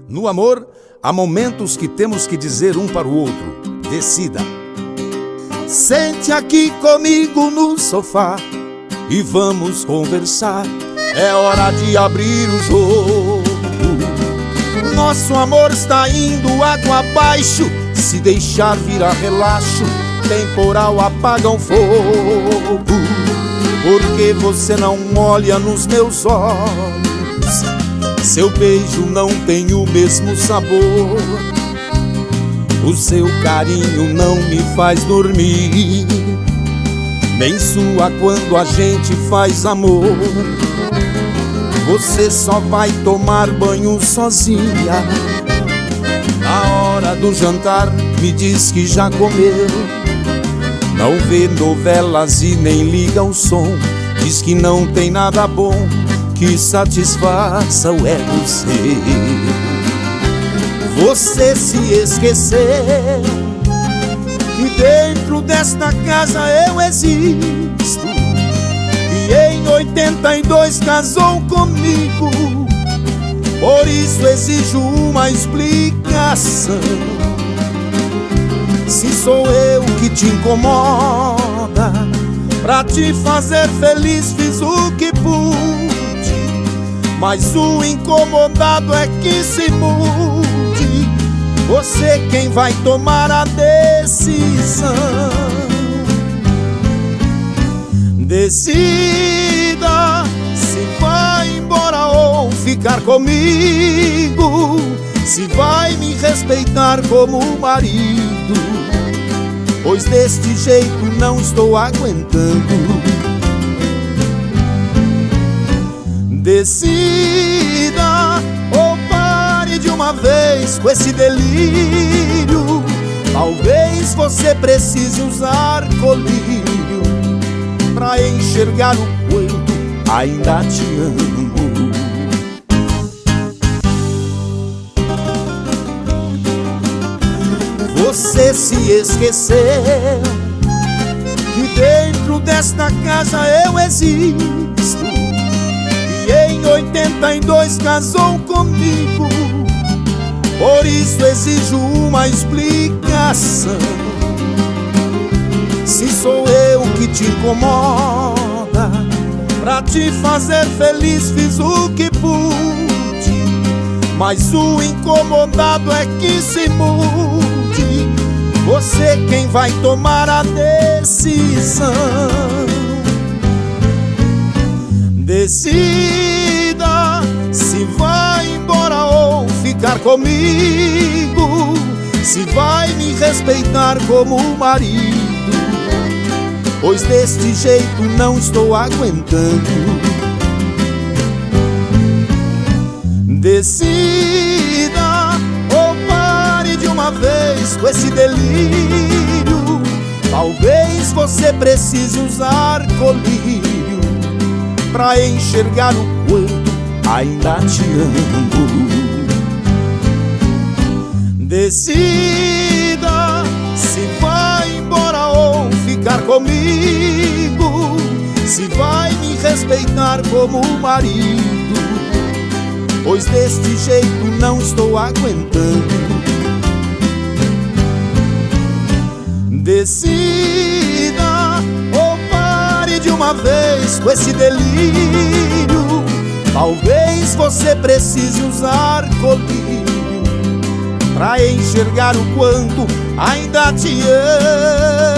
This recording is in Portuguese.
No amor, há momentos que temos que dizer um para o outro: decida. Sente aqui comigo no sofá e vamos conversar. É hora de abrir o jogo. Nosso amor está indo água abaixo. Se deixar virar relaxo, temporal apaga o fogo. Porque você não olha nos meus olhos, seu beijo não tem o mesmo sabor. O seu carinho não me faz dormir, nem sua quando a gente faz amor. Você só vai tomar banho sozinha. Na hora do jantar me diz que já comeu. Não vê novelas e nem liga o som. Diz que não tem nada bom que satisfaça o ego seu. Você se esqueceu que dentro desta casa eu existo, e em 82 casou comigo. Por isso exijo uma explicação. Se sou eu que te incomoda, pra te fazer feliz fiz o que pude, mas o incomodado é que se mude. Você quem vai tomar a decisão. Decida se vai embora ou ficar comigo, se vai me respeitar como marido, pois deste jeito não estou aguentando. Decida ou pare de uma vez com esse delírio. Talvez você precise usar colírio pra enxergar o quanto ainda te amo. Você se esqueceu que dentro desta casa eu existo, e em 82 casou comigo. Por isso exijo uma explicação. Se sou eu que te incomoda, pra te fazer feliz fiz o que pude, mas o incomodado é que se mude. Você quem vai tomar a decisão. Decida se vai embora ou ficar comigo, se vai me respeitar como marido, pois deste jeito não estou aguentando. Decida ou pare de uma vez com esse delírio. Talvez você precise usar colírio pra enxergar o quanto ainda te amo. Decida se vai embora ou ficar comigo, se vai me respeitar como marido, pois deste jeito não estou aguentando. Decida ou pare de uma vez com esse delírio. Talvez você precise usar colírio pra enxergar o quanto ainda te amo.